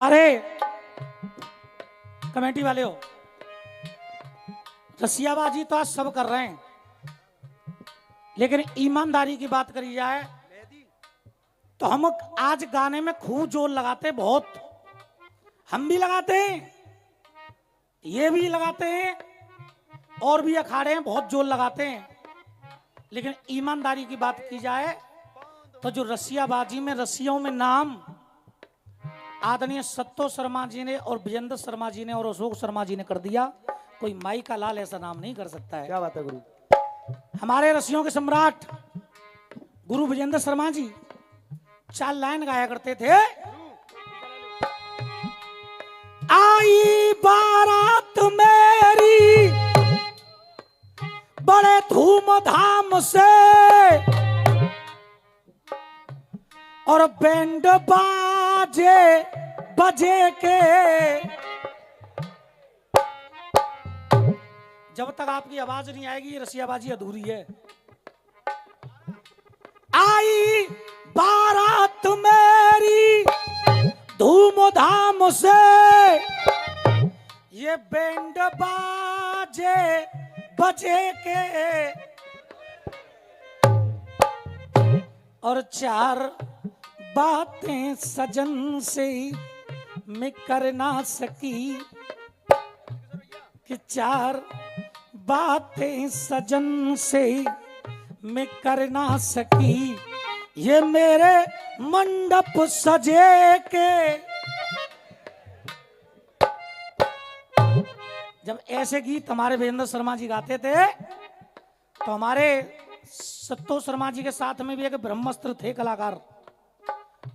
अरे कमेटी वाले हो, रसियाबाजी तो आज सब कर रहे हैं, लेकिन ईमानदारी की बात करी जाए तो हम आज गाने में खूब जोर लगाते, बहुत हम भी लगाते हैं, ये भी लगाते हैं, और भी अखाड़े हैं बहुत जोर लगाते हैं। लेकिन ईमानदारी की बात की जाए तो जो रसियाबाजी में रसियों में नाम आदरणीय सत्तो शर्मा जी ने और विजेंद्र शर्मा जी ने और अशोक शर्मा जी ने कर दिया, कोई माई का लाल ऐसा नाम नहीं कर सकता है। क्या बात है गुरु। हमारे रसियों के सम्राट गुरु विजेंद्र शर्मा जी 4 लाइन गाया करते थे। आई बारात मेरी बड़े धूमधाम से और बैंड बाजे बजे के, जब तक आपकी आवाज नहीं आएगी ये रसियाबाजी अधूरी है। आई बारात मेरी धूमधाम से ये बैंड बाजे बजे के और 4 बातें सजन से मैं कर ना सकी कि 4 बातें सजन से मैं कर ना सकी, ये मेरे मंडप सजे के। जब ऐसे गीत हमारे वीरेंद्र शर्मा जी गाते थे तो हमारे सत्तो शर्मा जी के साथ में भी एक ब्रह्मास्त्र थे कलाकार,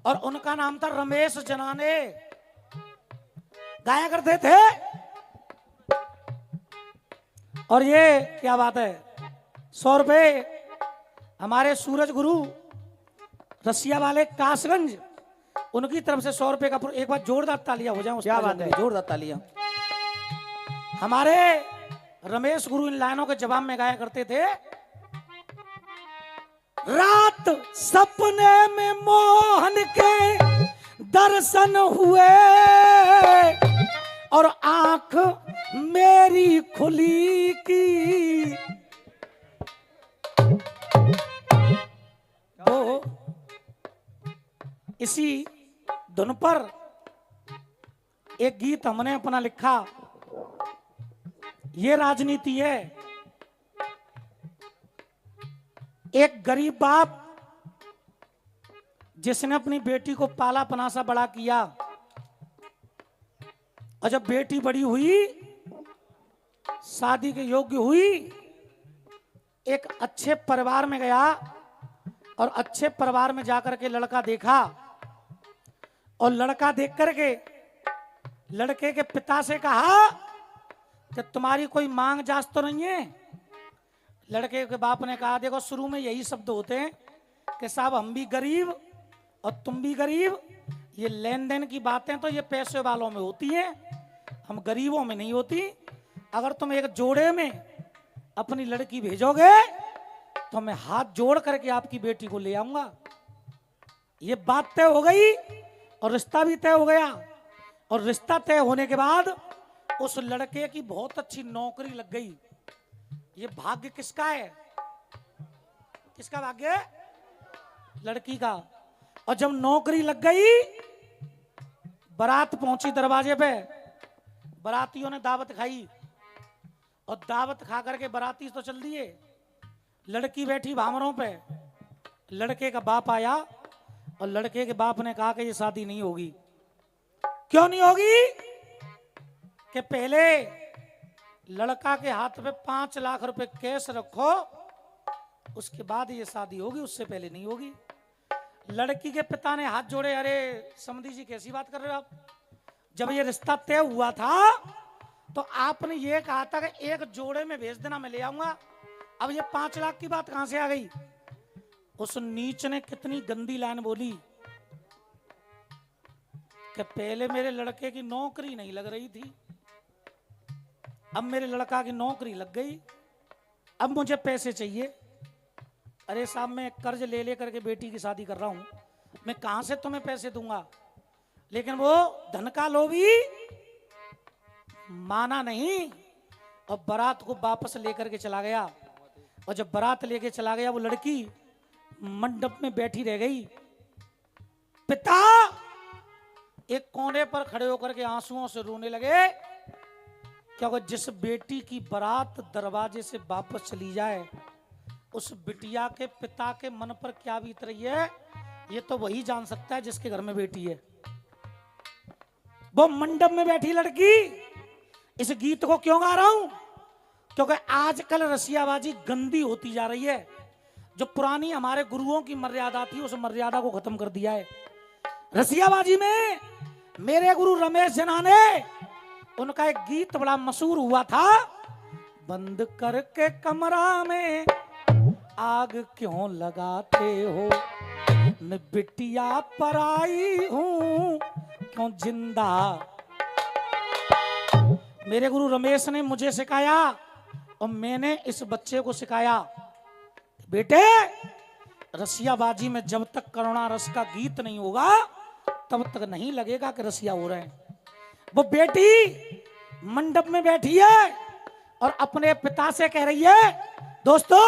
और उनका नाम था रमेश जनाने, गाया करते थे। और ये क्या बात है, 100 रुपए हमारे सूरज गुरु रसिया वाले कासगंज, उनकी तरफ से 100 रुपए का एक बार जोरदार तालियां हो जाए। क्या बात है, जोरदार तालियां। हमारे रमेश गुरु इन लाइनों के जवाब में गाया करते थे। रात सपने में मोहन के दर्शन हुए और आंख मेरी खुली की, तो इसी धुन पर एक गीत हमने अपना लिखा। ये राजनीति है। एक गरीब बाप जिसने अपनी बेटी को पाला पनासा बड़ा किया, और जब बेटी बड़ी हुई, शादी के योग्य हुई, एक अच्छे परिवार में गया और अच्छे परिवार में जाकर के लड़का देखा, और लड़का देख करके लड़के के पिता से कहा कि तुम्हारी कोई मांग जांच तो नहीं है। लड़के के बाप ने कहा देखो शुरू में यही शब्द होते हैं कि साहब हम भी गरीब और तुम भी गरीब, ये लेन देन की बातें तो ये पैसे वालों में होती हैं, हम गरीबों में नहीं होती। अगर तुम एक जोड़े में अपनी लड़की भेजोगे तो मैं हाथ जोड़ करके आपकी बेटी को ले आऊंगा। ये बात तय हो गई और रिश्ता भी तय हो गया, और रिश्ता तय होने के बाद उस लड़के की बहुत अच्छी नौकरी लग गई। ये भाग्य किसका है? किसका भाग्य? लड़की का। और जब नौकरी लग गई, बारात पहुंची दरवाजे पे, बारातियों ने दावत खाई, और दावत खा करके बाराती तो चल दिए, लड़की बैठी भामरों पे। लड़के का बाप आया और लड़के के बाप ने कहा कि ये शादी नहीं होगी। क्यों नहीं होगी? कि पहले लड़का के हाथ पे 5 लाख रुपए कैश रखो, उसके बाद ये शादी होगी, उससे पहले नहीं होगी। लड़की के पिता ने हाथ जोड़े, अरे समधी जी कैसी बात कर रहे हो आप? जब ये रिश्ता तय हुआ था तो आपने ये कहा था कि एक जोड़े में भेज देना, मैं ले आऊंगा। अब ये 5 लाख की बात कहां से आ गई? उस नीच ने कितनी गंदी लाइन बोली कि पहले मेरे लड़के की नौकरी नहीं लग रही थी, अब मेरे लड़का की नौकरी लग गई, अब मुझे पैसे चाहिए। अरे साहब मैं कर्ज ले ले करके बेटी की शादी कर रहा हूं, मैं कहां से तुम्हें पैसे दूंगा? लेकिन वो धन का लोभी माना नहीं और बारात को वापस लेकर के चला गया। और जब बारात लेके चला गया वो लड़की मंडप में बैठी रह गई। पिता एक कोने पर खड़े होकर के आंसुओं से रोने लगे, क्योंकि जिस बेटी की बारात दरवाजे से वापस चली जाए उस बिटिया के पिता के मन पर क्या बीत रही है ये तो वही जान सकता है जिसके घर में बेटी है। वो मंडप में बैठी लड़की, इस गीत को क्यों गा रहा हूं? क्योंकि आजकल रसियाबाजी गंदी होती जा रही है। जो पुरानी हमारे गुरुओं की मर्यादा थी उस मर्यादा को खत्म कर दिया है। रसियाबाजी में मेरे गुरु रमेश जना ने उनका एक गीत बड़ा मशहूर हुआ था, बंद करके कमरा में आग क्यों लगाते हो, मैं बिटिया पर आई हूं क्यों जिंदा। मेरे गुरु रमेश ने मुझे सिखाया और मैंने इस बच्चे को सिखाया, बेटे रसियाबाजी में जब तक करुणा रस का गीत नहीं होगा तब तक नहीं लगेगा कि रसिया हो रहे हैं। वो बेटी मंडप में बैठी है और अपने पिता से कह रही है, दोस्तों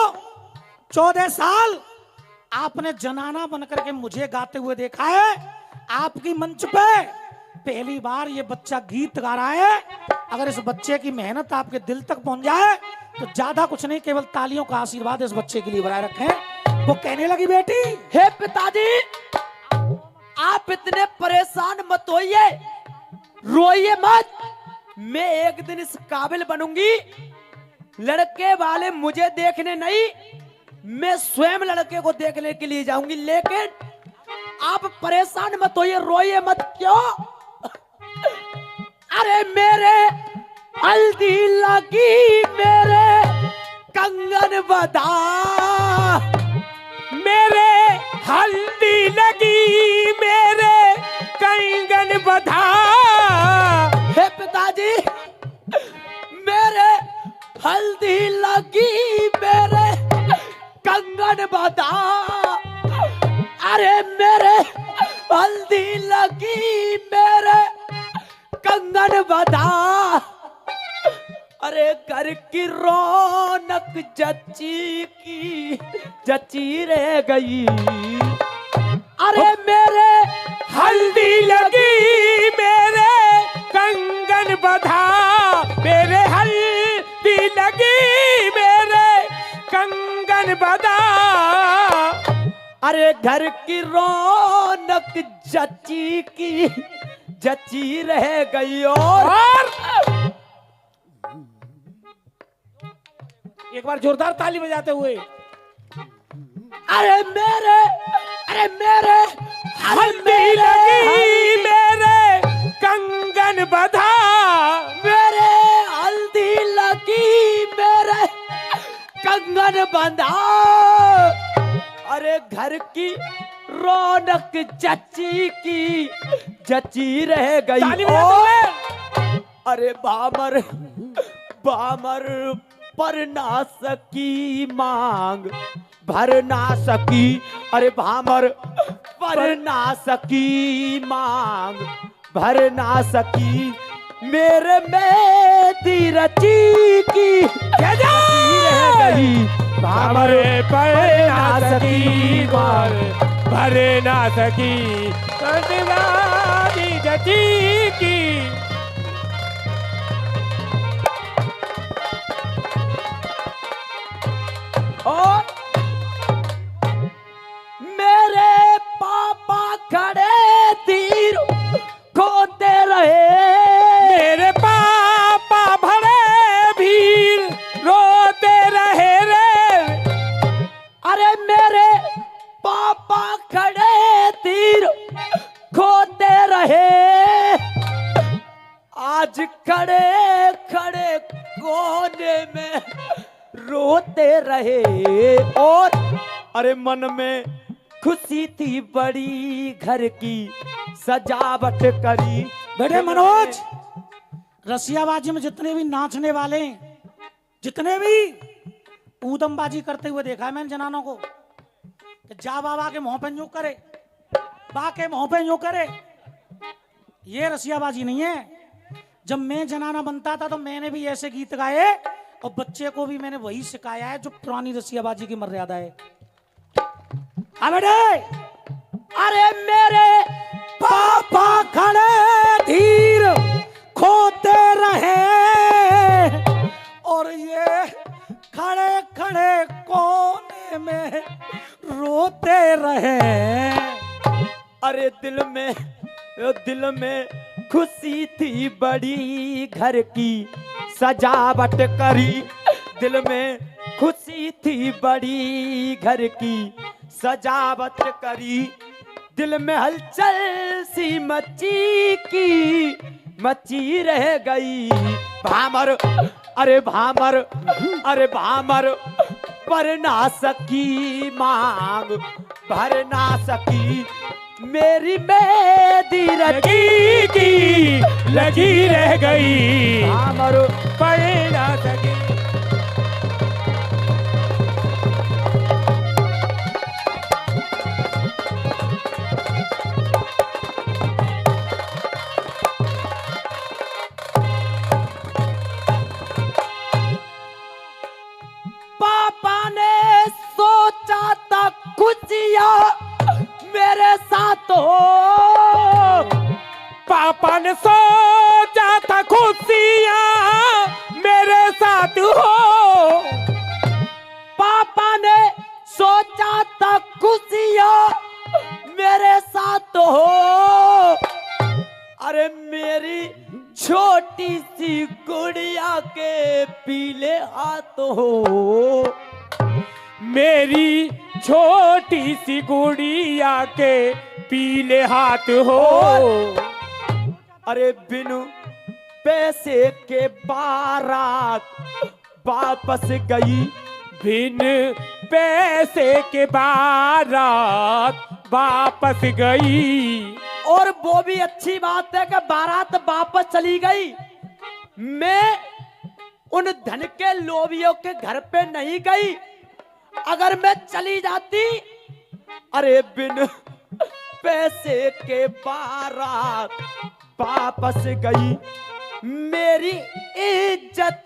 14 साल आपने जनाना बनकर के मुझे गाते हुए देखा है, आपकी मंच पे पहली बार ये बच्चा गीत गा रहा है। अगर इस बच्चे की मेहनत आपके दिल तक पहुंच जाए तो ज्यादा कुछ नहीं, केवल तालियों का आशीर्वाद इस बच्चे के लिए बनाए रखें। वो कहने लगी, बेटी हे पिताजी आप इतने परेशान मत होइए, रोइए मत, मैं एक दिन इस काबिल बनूंगी, लड़के वाले मुझे देखने नहीं मैं स्वयं लड़के को देखने के लिए जाऊंगी। लेकिन आप परेशान मत होइए, रोइए मत। क्यों? अरे मेरे हल्दी लगी मेरे कंगन बधा, मेरे हल्दी लगी मेरे कंगन बधा। हे पिताजी मेरे हल्दी लगी मेरे कंगन बधा, अरे मेरे हल्दी लगी मेरे कंगन बधा, अरे घर की रौनक जची रह गई, अरे मेरे हल्दी लगी मेरे कंगन बधा, मेरे हल्दी लगी मेरे कंगन बधा, अरे घर की रौनक जची रह गई। और एक बार जोरदार ताली बजाते हुए, अरे मेरे हल्दी लगी मेरे कंगन बधा, मेरे हल्दी लगी मेरे कंगन बंधा, अरे घर की रौनक जची रह गई। ताली बजाते हुए, अरे बामर पर ना सकी मांग भर ना सकी, अरे भामर पर ना सकी मांग भर ना सकी, मेरे मेरी रची की रह गई, भामर पर ना सकी मार भर ना सकी, दीवानी जची की। और मेरे पापा खड़े तीर खोते रहे, मेरे पापा भरे भीड़ रोते रहे रे, अरे मेरे पापा खड़े तीर खोते रहे, आज खड़े खड़े कोने में रोते रहे। और अरे मन में खुशी थी बड़ी घर की सजावट करी। बेटे मनोज, रसियाबाजी में जितने भी नाचने वाले, जितने भी ऊदमबाजी करते हुए देखा है मैंने जनानों को, कि जा बाबा के मुंह पे यूं करे, बा के मुंह पे यूं करे, ये रसियाबाजी नहीं है। जब मैं जनाना बनता था तो मैंने भी ऐसे गीत गाए और बच्चे को भी मैंने वही सिखाया है जो पुरानी रसियाबाजी की मर्यादा है। हाँ बेटे, अरे मेरे पापा खड़े धीर खोते रहे और ये खड़े खड़े कोने में रोते रहे। अरे दिल में खुशी थी बड़ी, घर की सजावट करी। दिल में खुशी थी बड़ी, घर की सजावट करी। दिल में हलचल सी मची रह गई। भामर अरे भामर पर ना सकी मांग भर ना सकी। मेरी मेहंदी लगी रह गई, भामर पढ़ ना सकी। पापा ने सोचा था खुशियाँ मेरे साथ हो। पापा ने सोचा था खुशियाँ मेरे साथ हो। पापा ने सोचा था खुशियाँ मेरे साथ हो। अरे मेरी छोटी सी गुड़िया के पीले हाथ हो। मेरी छोटी सी गुड़िया के पीले हाथ हो। अरे बिनु पैसे के बारात वापस गई। बिन पैसे के बारात वापस गई। और वो भी अच्छी बात है कि बारात वापस चली गई। मैं उन धन के लोभियों के घर पे नहीं गई। अगर मैं चली जाती, अरे बिन पैसे के बारात वापस गई। मेरी इज्जत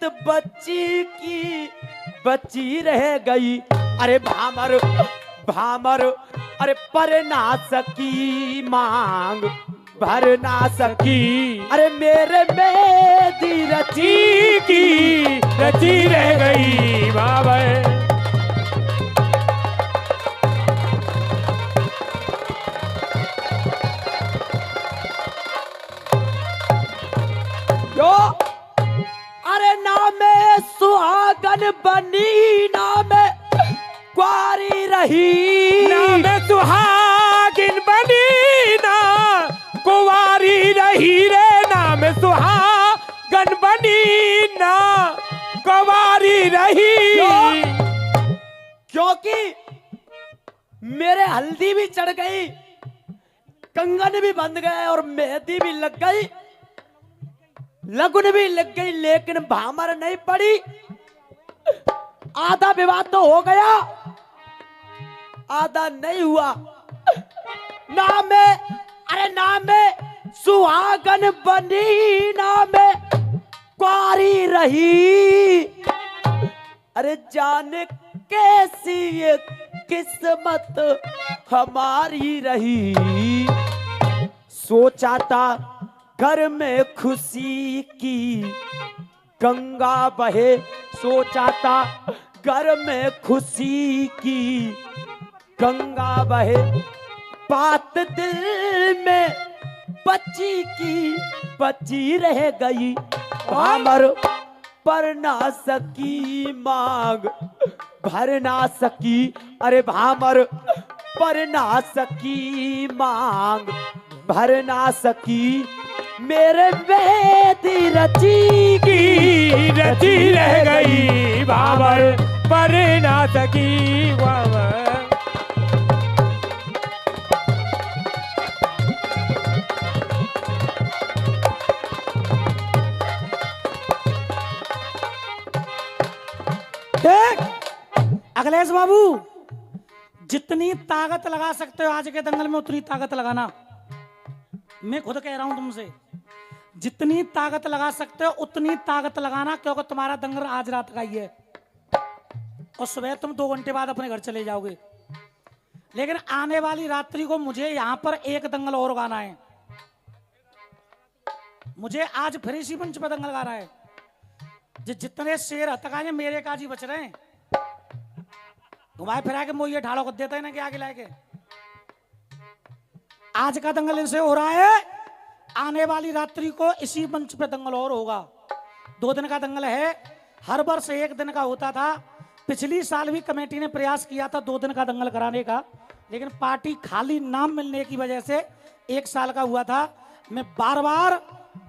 बची रह गई। अरे भामर अरे पर ना सकी मांग भर ना सकी। अरे मेरे मेहंदी रची रह गई बाबा। जो अरे नामे सुहागन बनी, नामे कुंवारी रही। नाम सुहागिन बनी ना कुंवारी रही रे। नाम सुहागन बनी ना कुंवारी रही। क्योंकि मेरे हल्दी भी चढ़ गई, कंगन भी बंध गए और मेहंदी भी लग गई, लगन भी लग गई, लेकिन भामर नहीं पड़ी। आधा विवाह तो हो गया, आधा नहीं हुआ। ना में सुहागन बनी, ना में कुंवारी रही। अरे जाने कैसी ये किस्मत हमारी रही। सोचा था घर में खुशी की गंगा बहे। सोचा था घर में खुशी की गंगा बहे। बात दिल में बची रह गई। भामर पर ना सकी मांग भर ना सकी। अरे भामर पर ना सकी मांग भर ना सकी। मेरे मेहंदी रची रह गई बाबर पर ना सकी बाबर। देख अखिलेश बाबू, जितनी ताकत लगा सकते हो आज के दंगल में उतनी ताकत लगाना। मैं खुद कह रहा हूं तुमसे, जितनी ताकत लगा सकते हो उतनी ताकत लगाना, क्योंकि तुम्हारा दंगल आज रात का ही है और सुबह तुम 2 घंटे बाद अपने घर चले जाओगे। लेकिन आने वाली रात्रि को मुझे यहां पर एक दंगल और गाना है। मुझे आज फिर इसी मंच पर दंगल गाना है। जितने शेर हतकाए मेरे काजी बच रहे हैं, घुमाए फिरा के मोये ढाड़ो को देता है ना कि आगे लाके। आज का दंगल इनसे हो रहा है, आने वाली रात्रि को इसी मंच पे दंगल और होगा। 2 दिन का दंगल है, हर वर्ष 1 दिन का होता था। पिछली साल भी कमेटी ने प्रयास किया था 2 दिन का दंगल कराने का, लेकिन पार्टी खाली नाम मिलने की वजह से 1 साल का हुआ था। मैं बार बार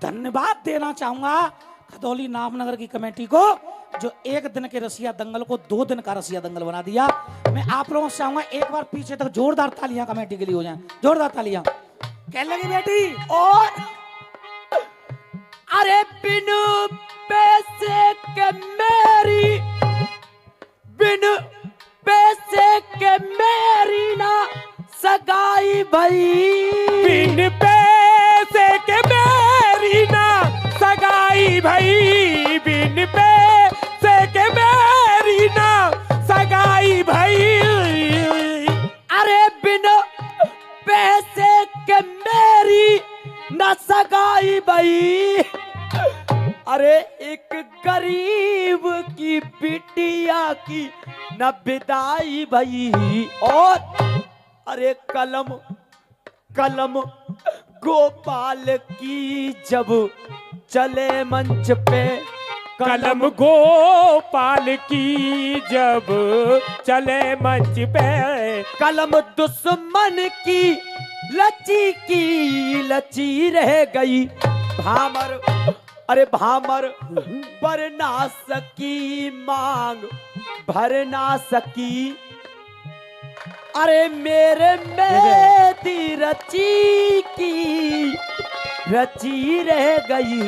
धन्यवाद देना चाहूंगा खदौली नामनगर की कमेटी को, जो 1 दिन के रसिया दंगल को 2 दिन का रसिया दंगल बना दिया। मैं आप लोगों से चाहूंगा एक बार पीछे तक जोरदार तालियां कमेटी के लिए हो जाएं, जोरदार तालियां। कह लगी बेटी। और अरे बिनु पैसे के मेरी, बिनु पैसे के मेरी ना सगाई भई, बिन पैसे के मेरी ना सगाई भई, बिन पैसे के मेरी ना सगाई भई। अरे बिनु पैसे के मेरी न सगाई भई, अरे एक गरीब की बिटिया की न विदाई भई। और अरे कलम कलम गोपाल की जब चले मंच पे, कलम गोपाल की जब चले मंच पे, कलम दुश्मन की लची रह गई। भामर अरे भामर भर ना सकी, मांग भर ना सकी। अरे मेरे मेरी रची की रची रह गई।